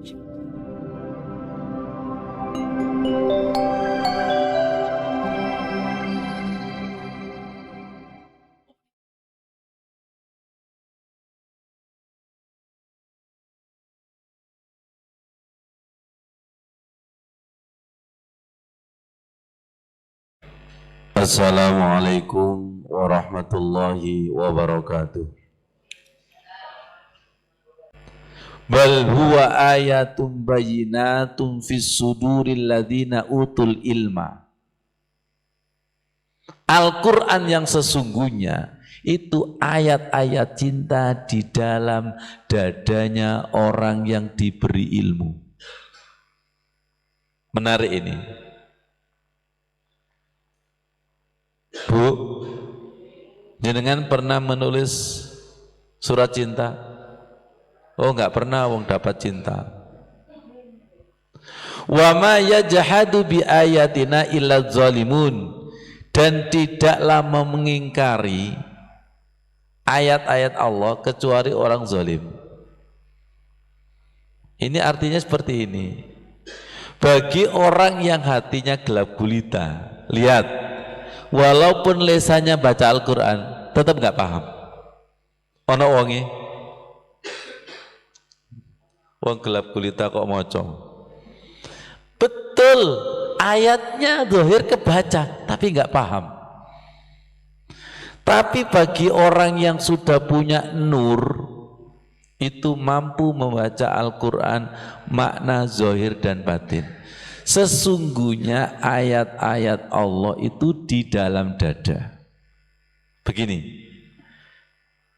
Assalamualaikum warahmatullahi wabarakatuh. Bal huwa ayatum bayyinatum fis suduril ladzina utul ilma. Al-Quran yang sesungguhnya itu ayat-ayat cinta di dalam dadanya orang yang diberi ilmu. Menarik ini. Bu, jenengan pernah menulis surat cinta? Oh, enggak pernah, wong dapat cinta. Wa ma yajhadu bi ayatina illa zalimun, dan tidaklah mengingkari ayat-ayat Allah kecuali orang zalim. Ini artinya seperti ini. Bagi orang yang hatinya gelap gulita, lihat, walaupun lesannya baca Al-Quran, tetap nggak paham. Ono wongi, wong gelap gulita kok moco. Betul, ayatnya zahir kebaca, tapi nggak paham. Tapi bagi orang yang sudah punya nur, itu mampu membaca Al-Quran makna zahir dan batin. Sesungguhnya ayat-ayat Allah itu di dalam dada. Begini,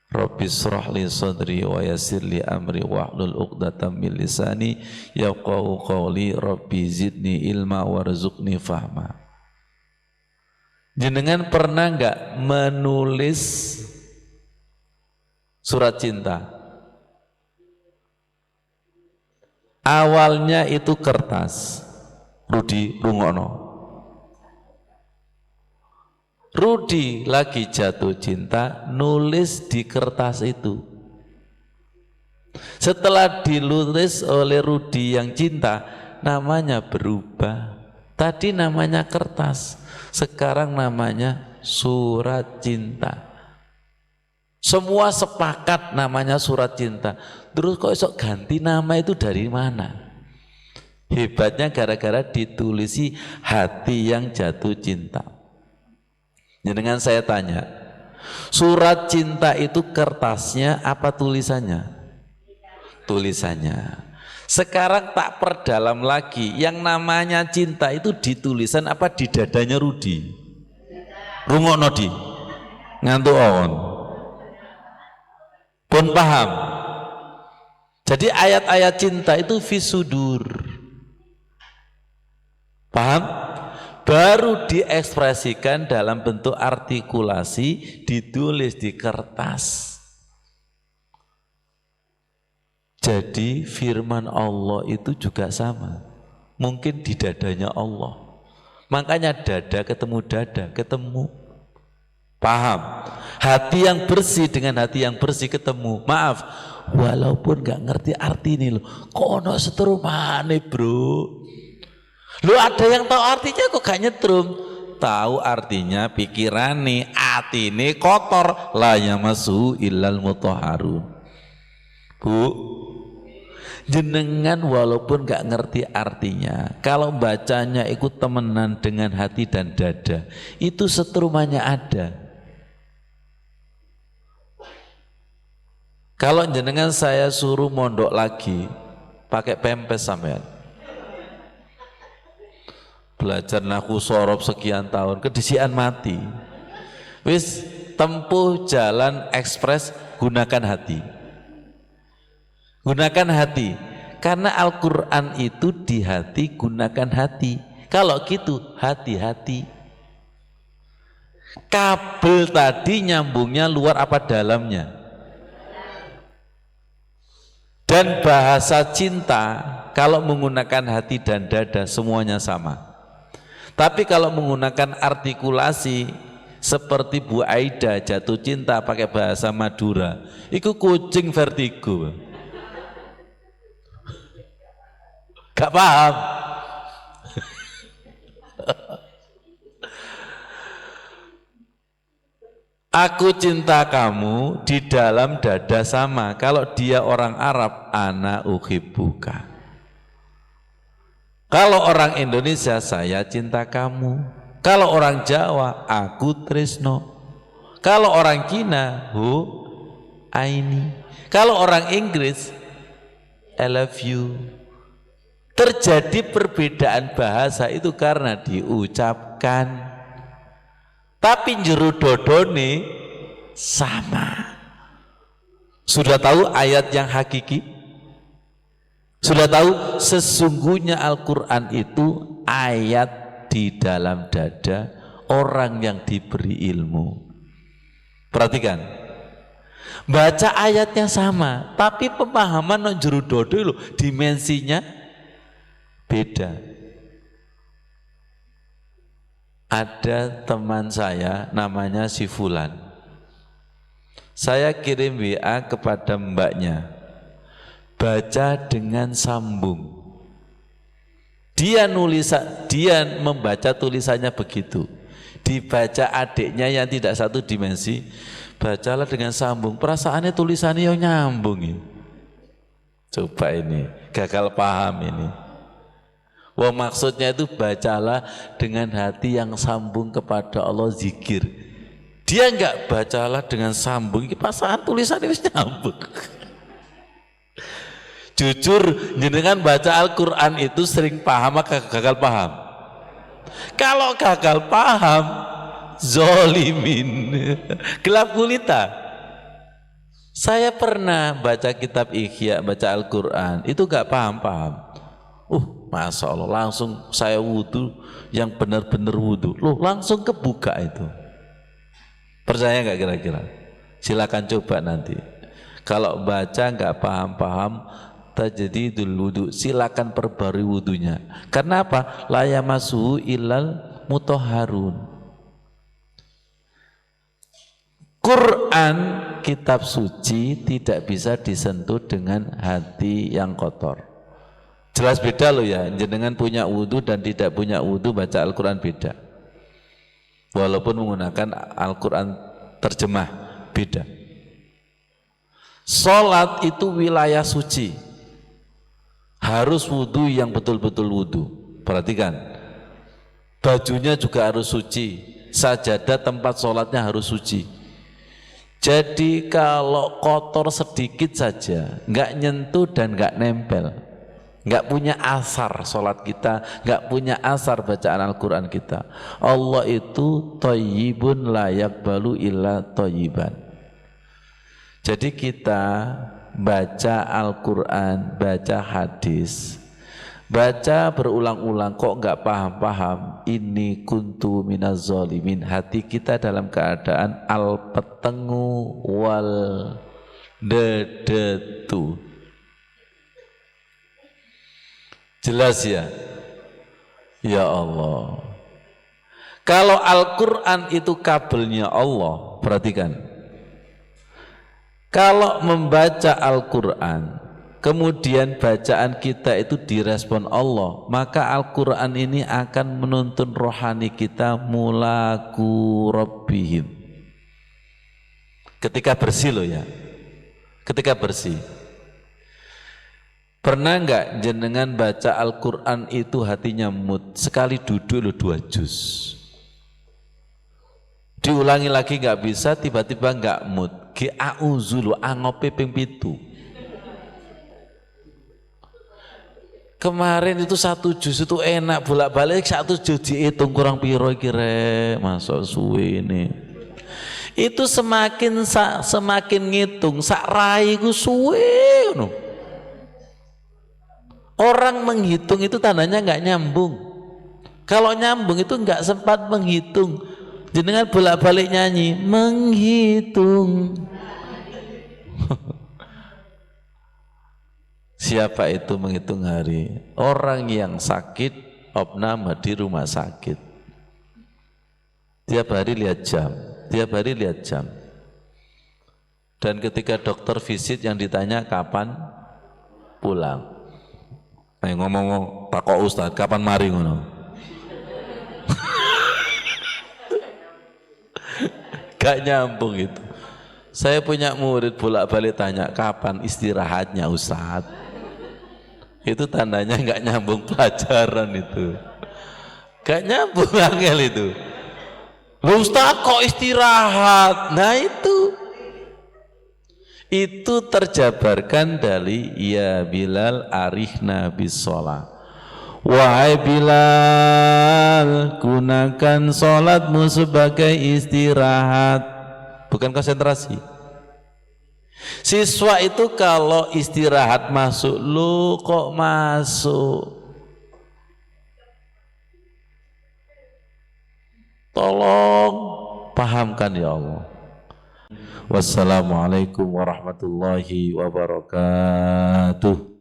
Rabbi shrah li sadri wa yassir li amri wahlul 'uqdatam min lisani yafqahu qawli Rabbi zidni ilma warzuqni fahma. Jenengan pernah enggak menulis surat cinta? Awalnya itu kertas. Rudi rungokno. Rudi lagi jatuh cinta, nulis di kertas itu. Setelah dilulis oleh Rudi yang cinta, namanya berubah. Tadi namanya kertas, sekarang namanya surat cinta. Semua sepakat namanya surat cinta. Terus kok esok ganti nama itu dari mana? Hebatnya gara-gara ditulisi hati yang jatuh cinta. Dengan saya tanya, surat cinta itu kertasnya apa tulisannya? Tulisannya. Sekarang tak perdalam lagi, yang namanya cinta itu ditulisan apa di dadanya Rudi? Rungokno di ngantuk on. Pun paham. Jadi ayat-ayat cinta itu fisudur. Paham? Baru diekspresikan dalam bentuk artikulasi, ditulis di kertas. Jadi firman Allah itu juga sama. Mungkin di dadanya Allah. Makanya dada ketemu dada, ketemu. Paham? Hati yang bersih dengan hati yang bersih ketemu. Maaf, walaupun gak ngerti arti ini loh. Kono seterumane bro. Lu ada yang tahu artinya kok gak nyetrum? Tahu artinya pikirane, atine kotor, la yamassu illal mutahharun. Bu, jenengan walaupun gak ngerti artinya, kalau bacanya ikut temenan dengan hati dan dada, itu setrumannya ada. Kalau jenengan saya suruh mondok lagi, pakai pempes sampean. Belajar nahu sorob sekian tahun, kedisian mati. Wis tempuh jalan ekspres, gunakan hati. Gunakan hati, karena Al-Quran itu di hati, gunakan hati. Kalau gitu, hati-hati. Kabel tadi nyambungnya luar apa dalamnya? Dan bahasa cinta, kalau menggunakan hati dan dada, semuanya sama. Tapi kalau menggunakan artikulasi, seperti Bu Aida jatuh cinta pakai bahasa Madura, itu kucing vertigo. Gak paham. Aku cinta kamu di dalam dada sama. Kalau dia orang Arab, ana uhibbuka. Kalau orang Indonesia, saya cinta kamu. Kalau orang Jawa, aku tresno. Kalau orang Cina, hu aini. Kalau orang Inggris, I love you. Terjadi perbedaan bahasa itu karena diucapkan. Tapi jero dodone sama. Sudah tahu ayat yang hakiki? Sudah tahu sesungguhnya Al-Quran itu ayat di dalam dada orang yang diberi ilmu. Perhatikan, baca ayatnya sama, tapi pemahaman nang jero dodo loh, dimensinya beda. Ada teman saya namanya si Fulan. Saya kirim WA kepada mbaknya, baca dengan sambung. Dia membaca tulisannya begitu. Dibaca adiknya yang tidak satu dimensi, bacalah dengan sambung. Perasaannya tulisannya yang nyambung ini. Coba ini, gagal paham ini. Wah, maksudnya itu bacalah dengan hati yang sambung kepada Allah, zikir. Dia enggak bacalah dengan sambung, pasangan tulisan ini nyambung. Jujur, jenengan baca Al-Quran itu sering paham atau gagal paham? Kalau gagal paham, zolimin, gelap gulita. Saya pernah baca kitab Ihya, baca Al-Quran, itu enggak paham-paham. Masya Allah, langsung saya wudhu yang benar-benar wudhu. Loh, langsung kebuka itu. Percaya nggak kira-kira? Silakan coba nanti. Kalau baca nggak paham-paham, tajdidul wudhu, silakan perbarui wudhunya. Karena apa? La yamassuhu illal mutahharun. Quran, kitab suci, tidak bisa disentuh dengan hati yang kotor. Jelas beda loh ya, jenengan punya wudhu dan tidak punya wudhu baca Al-Quran beda. Walaupun menggunakan Al-Quran terjemah, beda. Sholat itu wilayah suci, harus wudhu yang betul-betul wudhu. Perhatikan, bajunya juga harus suci, sajadah tempat sholatnya harus suci. Jadi kalau kotor sedikit saja, nggak nyentuh dan nggak nempel, nggak punya asar sholat kita, nggak punya asar bacaan Al-Quran kita. Allah itu thayyibun la yaqbalu illa thayyiban. Jadi kita baca Al-Quran, baca hadis, baca berulang-ulang kok nggak paham-paham, ini kuntu minaz zalimin, hati kita dalam keadaan al-petengu wal dedetu. Jelas ya? Ya Allah. Kalau Al-Quran itu kabelnya Allah, perhatikan. Kalau membaca Al-Quran, kemudian bacaan kita itu direspon Allah, maka Al-Quran ini akan menuntun rohani kita mulaku rabbihim. Ketika bersih loh ya, ketika bersih. Pernah enggak jenengan baca Al-Quran itu hatinya mood, sekali duduk lo 2 juz, diulangi lagi enggak bisa, tiba-tiba enggak mood, ge'a'uzu lo angope ping 7. Kemarin itu 1 juz itu enak, bolak-balik 1 juz dihitung kurang piro kira, masuk suwe ini. Itu semakin ngitung, sak rai ku suwe no. Orang menghitung itu tandanya nggak nyambung. Kalau nyambung itu nggak sempat menghitung. Jenengan bolak-balik nyanyi menghitung. Siapa itu menghitung hari? Orang yang sakit opname di rumah sakit. Tiap hari lihat jam, tiap hari lihat jam. Dan ketika dokter visit yang ditanya kapan pulang. ngomong takok Ustaz, kapan mari ngono? Gak nyambung itu. Saya punya murid bolak-balik tanya, kapan istirahatnya Ustaz? Itu tandanya gak nyambung pelajaran itu. Gak nyambung angel itu. Ustaz kok istirahat? Nah itu terjabarkan dari ya Bilal arihna bis sholat. Wahai Bilal, gunakan sholatmu sebagai istirahat, bukan konsentrasi. Siswa itu kalau istirahat masuk, lu kok masuk? Tolong pahamkan ya Allah. Wassalamualaikum warahmatullahi wabarakatuh.